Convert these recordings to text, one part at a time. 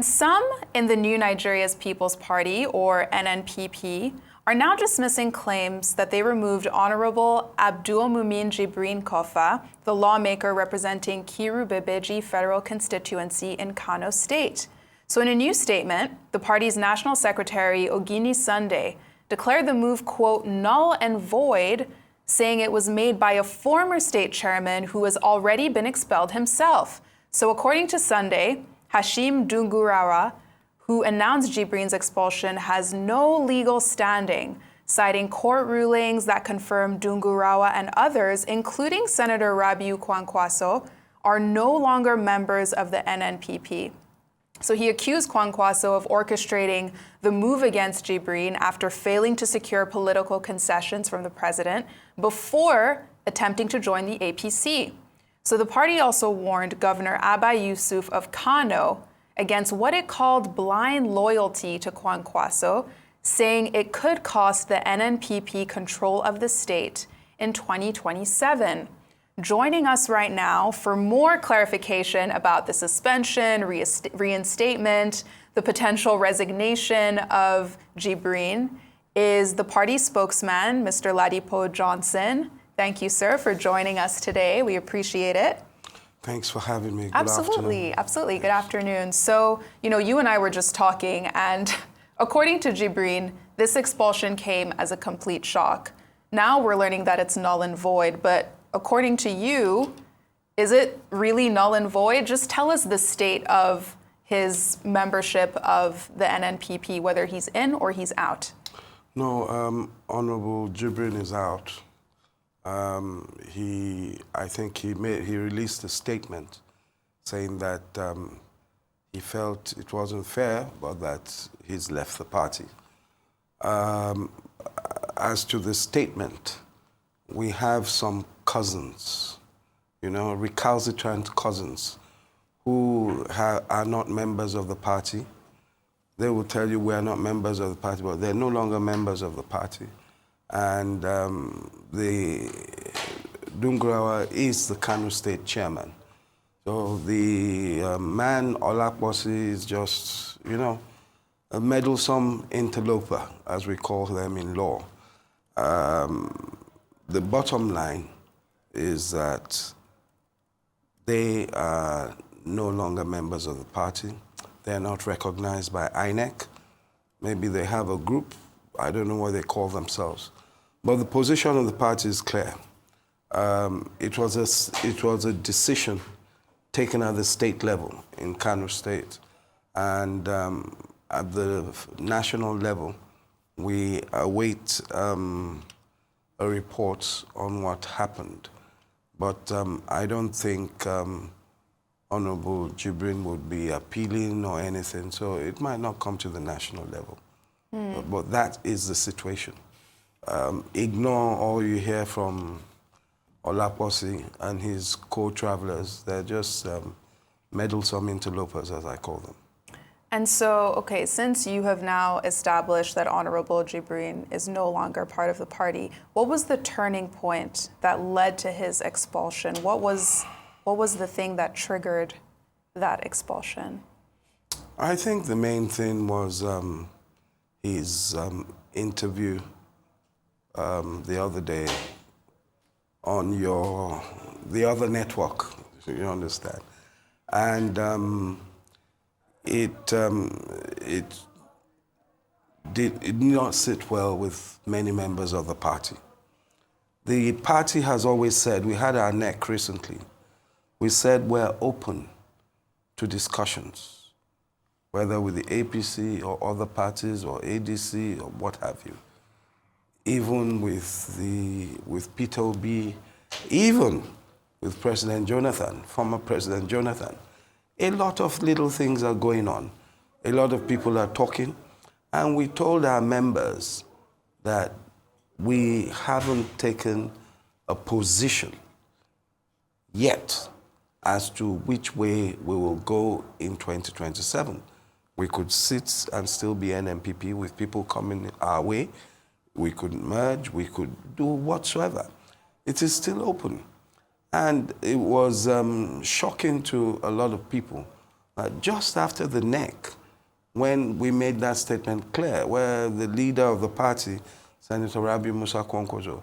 And some in the New Nigeria's People's Party, or NNPP, are now dismissing claims that they removed Honorable Abdulmumin Jibrin Kofa, the lawmaker representing Kiru Bebeji federal constituency in Kano State. So in a new statement, the party's National Secretary, Ogini Sunday, declared the move, quote, null and void, saying it was made by a former state chairman who has already been expelled himself. So according to Sunday, Hashim Dungurawa, who announced Jibrin's expulsion, has no legal standing, citing court rulings that confirm Dungurawa and others, including Senator Rabiu Kwankwaso, are no longer members of the NNPP. So he accused Kwankwaso of orchestrating the move against Jibrin after failing to secure political concessions from the president before attempting to join the APC. So the party also warned Governor Abba Yusuf of Kano against what it called blind loyalty to Kwankwaso, saying it could cost the NNPP control of the state in 2027. Joining us right now for more clarification about the suspension, reinstatement, the potential resignation of Jibrin is the party spokesman, Mr. Ladipo Johnson. Thank you, sir, for joining us today. We appreciate it. Thanks for having me. Good Absolutely, afternoon. absolutely. Good afternoon. So, you and I were just talking, and according to Jibrin, this expulsion came as a complete shock. Now we're learning that it's null and void, but according to you, is it really null and void? Just tell us the state of his membership of the NNPP, whether he's in or he's out. No, Honorable Jibrin is out. I think he released a statement saying that he felt it wasn't fair, but that he's left the party. As to the statement, we have some cousins, recalcitrant cousins, who are not members of the party. They will tell you we are not members of the party, but they're no longer members of the party. And the Dungurawa is the Kano State chairman. So the man Olaposi is just, a meddlesome interloper, as we call them in law. The bottom line is that they are no longer members of the party. They're not recognized by INEC. Maybe they have a group. I don't know what they call themselves. But the position of the party is clear. It was a decision taken at the state level in Kano State. And at the national level, we await a report on what happened. But I don't think Honorable Jibrin would be appealing or anything, so it might not come to the national level. But that is the situation. Ignore all you hear from Olaposi and his co-travelers. They're just meddlesome interlopers, as I call them. And so, okay, since you have now established that Honorable Jibrin is no longer part of the party, what was the turning point that led to his expulsion? What was the thing that triggered that expulsion? I think the main thing was his interview the other day on the other network, you understand. And it did not sit well with many members of the party. The party has always said, we had our NEC recently, we said we're open to discussions, whether with the APC or other parties or ADC or what have you, even with Peter Obi, even with President Jonathan, former President Jonathan. A lot of little things are going on. A lot of people are talking. And we told our members that we haven't taken a position yet as to which way we will go in 2027. We could sit and still be NNPP with people coming our way. We could merge, we could do whatsoever. It is still open. And it was shocking to a lot of people just after the neck, when we made that statement clear, where the leader of the party, Senator Rabi Musa Kwankwaso,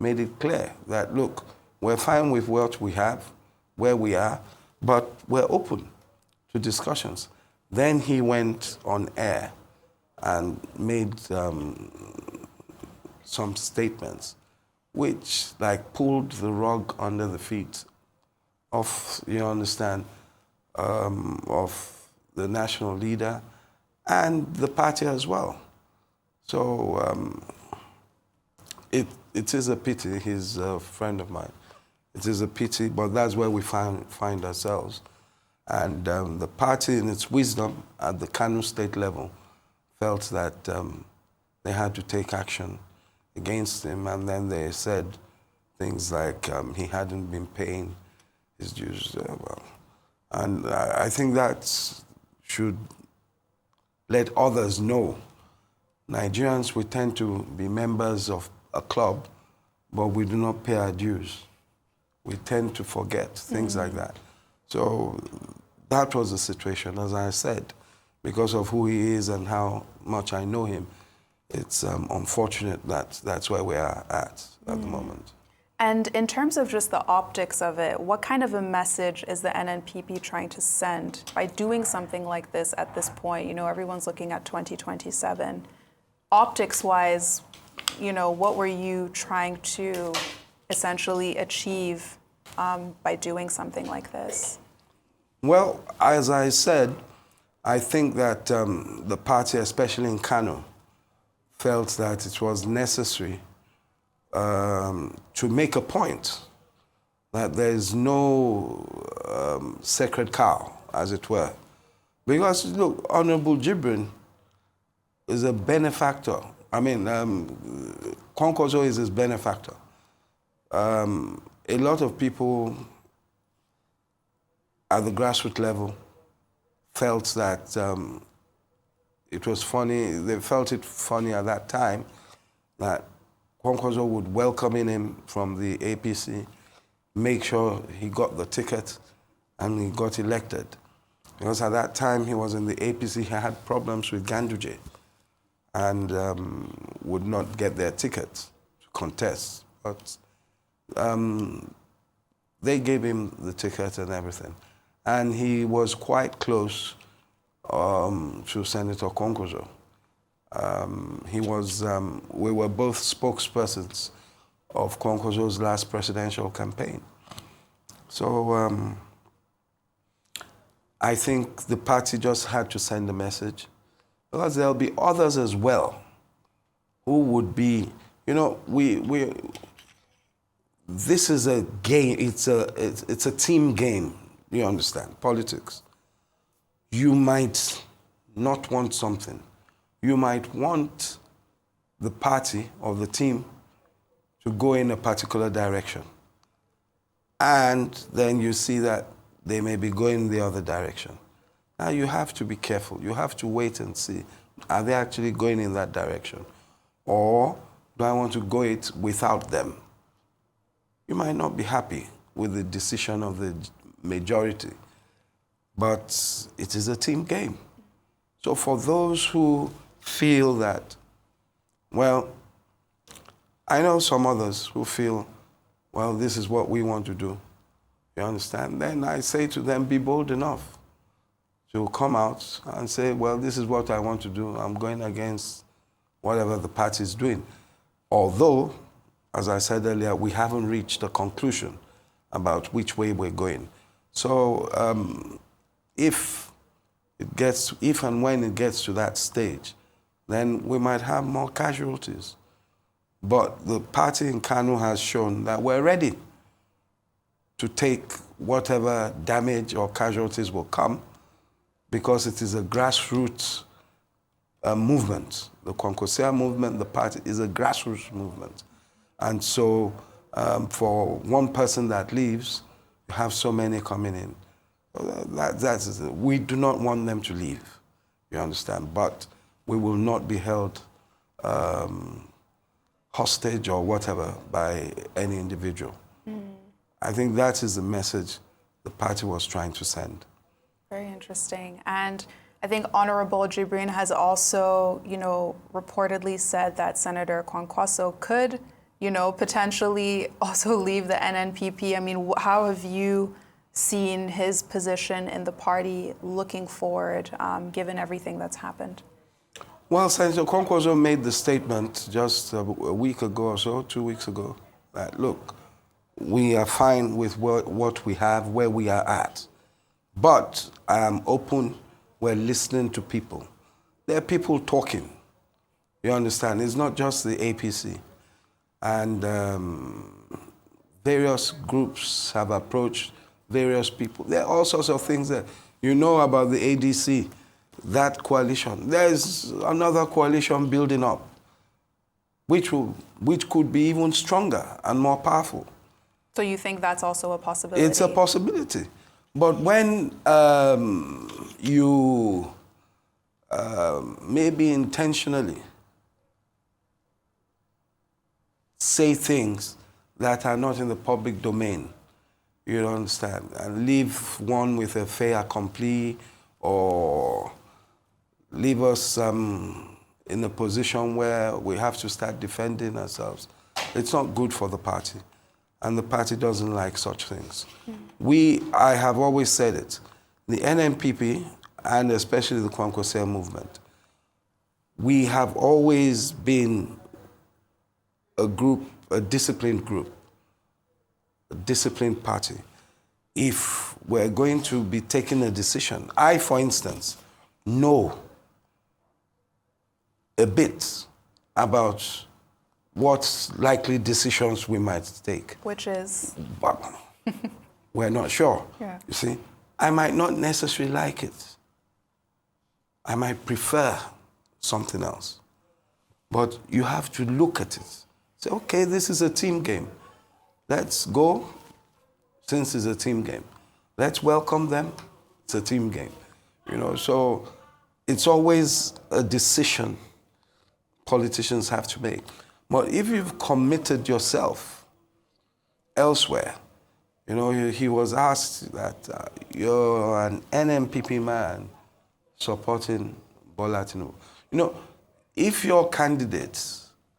made it clear that, look, we're fine with what we have, where we are, but we're open to discussions. Then he went on air and made some statements which pulled the rug under the feet of, you understand, of the national leader and the party as well. So it is a pity. He's a friend of mine. It is a pity, but that's where we find ourselves. And the party, in its wisdom, at the Kano state level, felt that they had to take action against him, and then they said things like he hadn't been paying his dues well. And I think that should let others know. Nigerians, we tend to be members of a club, but we do not pay our dues. We tend to forget things like that. So that was the situation, as I said, because of who he is and how much I know him. It's unfortunate that that's where we are at the moment. And in terms of just the optics of it, what kind of a message is the NNPP trying to send by doing something like this at this point? You know, everyone's looking at 2027. Optics-wise, you know, what were you trying to essentially achieve by doing something like this? Well, as I said, I think that the party, especially in Kano, felt that it was necessary to make a point that there is no sacred cow, as it were. Because, look, Honorable Jibrin is a benefactor. I mean, Kwankwaso is his benefactor. A lot of people at the grassroots level felt that it was funny, they felt it funny at that time that Kwankwaso would welcome him from the APC, make sure he got the ticket and he got elected. Because at that time he was in the APC, he had problems with Ganduje and would not get their ticket to contest. But they gave him the ticket and everything. And he was quite close to Senator Kwankwaso. We were both spokespersons of Kwankwaso's last presidential campaign. So I think the party just had to send a message, because there'll be others as well who would be, you know, this is a game, it's a team game, you understand, politics. You might not want something. You might want the party or the team to go in a particular direction. And then you see that they may be going the other direction. Now you have to be careful. You have to wait and see, are they actually going in that direction? Or do I want to go it without them? You might not be happy with the decision of the majority, but it is a team game. So for those who feel that, well, I know some others who feel, well, this is what we want to do, you understand? Then I say to them, be bold enough to come out and say, well, this is what I want to do. I'm going against whatever the party is doing. Although, as I said earlier, we haven't reached a conclusion about which way we're going. So if and when it gets to that stage, then we might have more casualties. But the party in Kano has shown that we're ready to take whatever damage or casualties will come, because it is a grassroots movement. The Kwankwaso movement, the party, is a grassroots movement. And so for one person that leaves, you have so many coming in. We do not want them to leave, you understand? But we will not be held hostage or whatever by any individual. I think that is the message the party was trying to send. Very interesting. And I think Honorable Jibrin has also, reportedly said that Senator Kwankwaso could, potentially also leave the NNPP. I mean, how have you seen his position in the party looking forward, given everything that's happened? Well, Senator Kwankwaso made the statement just a week ago or so, 2 weeks ago, that, look, we are fine with what we have, where we are at. But I am open, we're listening to people. There are people talking, you understand? It's not just the APC. And various groups have approached various people. There are all sorts of things that you know about the ADC, that coalition. There's another coalition building up, which could be even stronger and more powerful. So you think that's also a possibility? It's a possibility. But when you maybe intentionally say things that are not in the public domain, you don't understand, and leave one with a fait accompli or leave us in a position where we have to start defending ourselves, it's not good for the party. And the party doesn't like such things. I have always said it, the NNPP, and especially the Kwankwaso movement, we have always been a group, a disciplined group, a disciplined party. If we're going to be taking a decision, I, for instance, know a bit about what likely decisions we might take. Which is? But we're not sure. Yeah. You see, I might not necessarily like it. I might prefer something else. But you have to look at it. Say, okay, this is a team game. Let's go, since it's a team game. Let's welcome them. It's a team game. So it's always a decision politicians have to make. But if you've committed yourself elsewhere, he was asked that you're an NNPP man supporting Bola Tinubu. If your candidate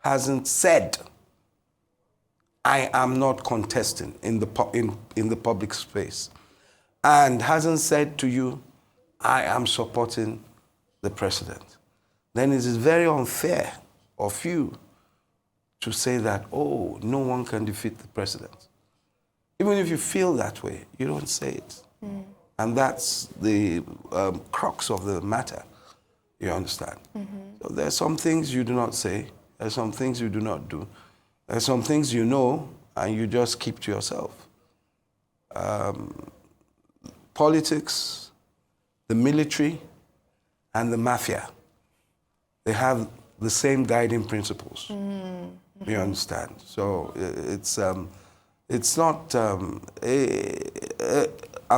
hasn't said, I am not contesting in the public space, and hasn't said to you, I am supporting the president, then it is very unfair of you to say that, oh, no one can defeat the president. Even if you feel that way, you don't say it. And that's the crux of the matter, you understand? So there are some things you do not say, there are some things you do not do, there are some things you know and you just keep to yourself. Politics, the military, and the mafia, they have the same guiding principles. You understand? So it's not, I'm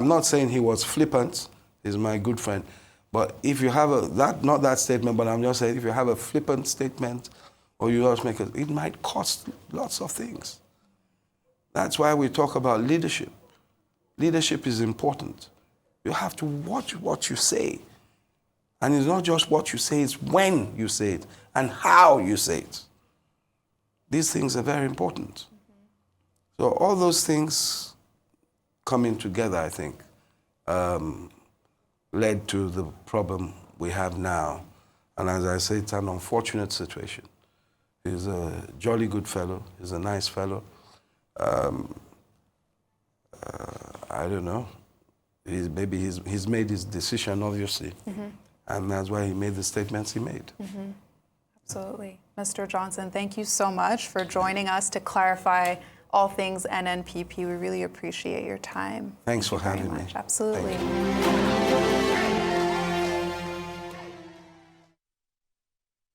not saying he was flippant, he's my good friend, but if you have not that statement, but I'm just saying if you have a flippant statement or you just make it might cost lots of things. That's why we talk about leadership. Leadership is important. You have to watch what you say. And it's not just what you say, it's when you say it and how you say it. These things are very important. So all those things coming together, I think, led to the problem we have now. And as I say, it's an unfortunate situation. He's a jolly good fellow. He's a nice fellow. I don't know. He's made his decision, obviously. And that's why he made the statements he made. Absolutely. Mr. Johnson, thank you so much for joining us to clarify all things NNPP. We really appreciate your time. Thanks for having me. Absolutely.